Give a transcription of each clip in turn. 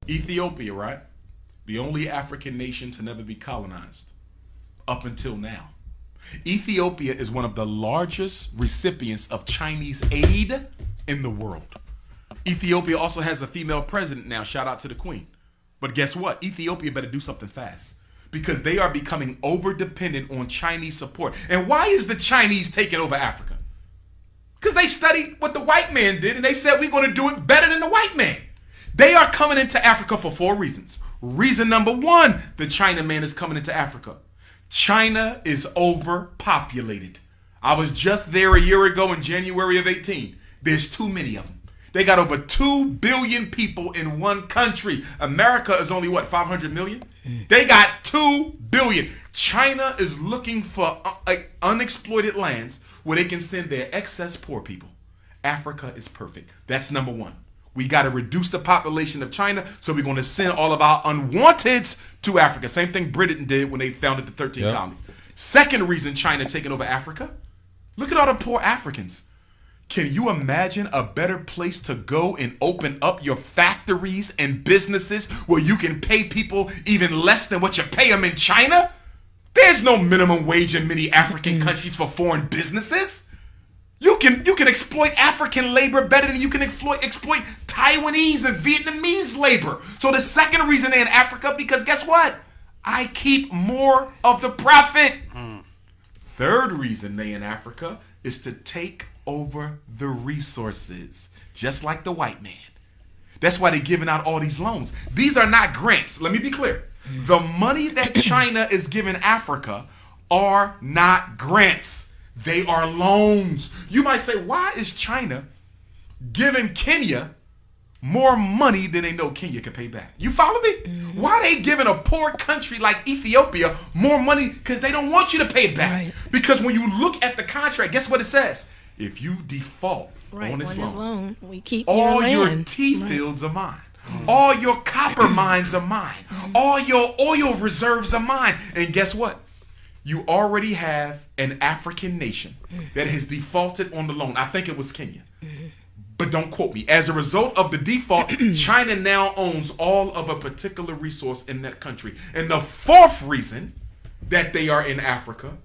Ethiopia, right? The only African nation to never be colonized up until now. Ethiopia is one of the largest recipients of Chinese aid in the world. Ethiopia also has a female president now. Shout out to the queen. But guess what? Ethiopia better do something fast because they are becoming over dependent on Chinese support. And why is the Chinese taking over Africa? Because they studied what the white man did and they said we're going to do it better than the white man. They are coming into Africa for 4 reasons. Reason number 1, the Chinaman is coming into Africa. China is overpopulated. I was just there a year ago in January of 18. There's too many of them. They got over 2 billion people in one country. America is only, 500 million? They got 2 billion. China is looking for unexploited lands where they can send their excess poor people. Africa is perfect. That's number 1. We got to reduce the population of China, so we're going to send all of our unwanteds to Africa. Same thing Britain did when they founded the 13 colonies. Second reason China taking over Africa, look at all the poor Africans. Can you imagine a better place to go and open up your factories and businesses where you can pay people even less than what you pay them in China? There's no minimum wage in many African countries for foreign businesses. You can exploit African labor better than you can exploit Taiwanese and Vietnamese labor. So the second reason they're in Africa, because guess what? I keep more of the profit. Third reason they in Africa is to take over the resources, just like the white man. That's why they're giving out all these loans. These are not grants. Let me be clear. The money that China is giving Africa are not grants. They are loans. You might say, why is China giving Kenya more money than they know Kenya can pay back? You follow me? Why are they giving a poor country like Ethiopia more money? Because they don't want you to pay it back. Right. Because when you look at the contract, guess what it says? If you default on this loan, we keep all your tea fields are mine. All your copper mines are mine. All your oil reserves are mine. And guess what? You already have an African nation that has defaulted on the loan. I think it was Kenya. But don't quote me. As a result of the default, China now owns all of a particular resource in that country. And the fourth reason that they are in Africa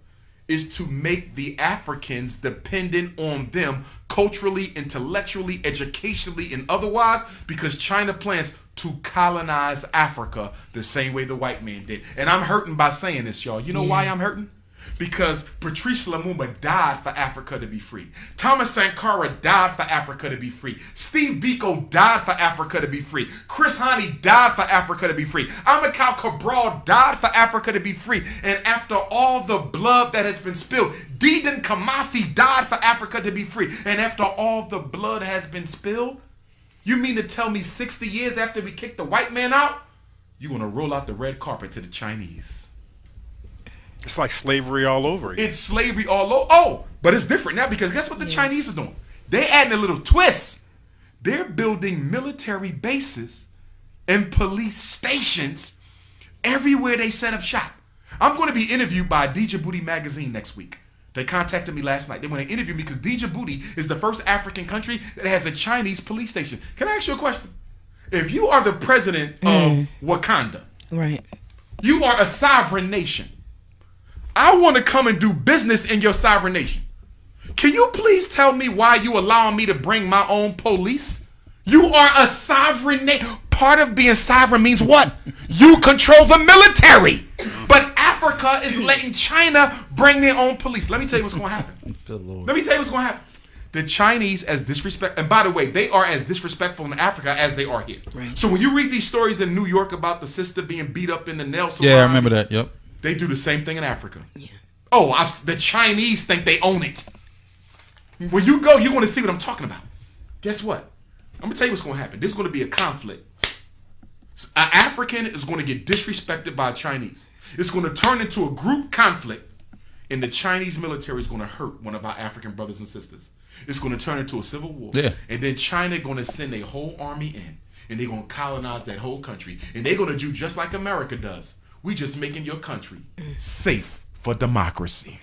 is to make the Africans dependent on them culturally, intellectually, educationally, and otherwise, because China plans to colonize Africa the same way the white man did. And I'm hurting by saying this, y'all. You know why I'm hurting? Because Patrice Lumumba died for Africa to be free. Thomas Sankara died for Africa to be free. Steve Biko died for Africa to be free. Chris Hani died for Africa to be free. Amilcar Cabral died for Africa to be free. And after all the blood that has been spilled, Dedan Kimathi died for Africa to be free. And after all the blood has been spilled, you mean to tell me 60 years after we kicked the white man out, you want to roll out the red carpet to the Chinese? It's like slavery all over again. It's slavery all over. Oh, but it's different now because guess what the Chinese are doing? They're adding a little twist. They're building military bases and police stations everywhere they set up shop. I'm going to be interviewed by Djibouti magazine next week. They contacted me last night. They want to interview me because Djibouti is the first African country that has a Chinese police station. Can I ask you a question? If you are the president of Wakanda, right? You are a sovereign nation. I want to come and do business in your sovereign nation. Can you please tell me why you allowing me to bring my own police? You are a sovereign nation. Part of being sovereign means what? You control the military. But Africa is letting China bring their own police. Let me tell you what's going to happen. Let me tell you what's going to happen. The Chinese as disrespect, and by the way, they are as disrespectful in Africa as they are here. Right. So when you read these stories in New York about the sister being beat up in the nail salon. Yeah, I remember that. Yep. They do the same thing in Africa. Yeah. Oh, the Chinese think they own it. When you go, you're going to see what I'm talking about. Guess what? I'm going to tell you what's going to happen. There's going to be a conflict. An African is going to get disrespected by a Chinese. It's going to turn into a group conflict, and the Chinese military is going to hurt one of our African brothers and sisters. It's going to turn into a civil war. Yeah. And then China going to send a whole army in, and they're going to colonize that whole country. And they're going to do just like America does. We just making your country safe for democracy.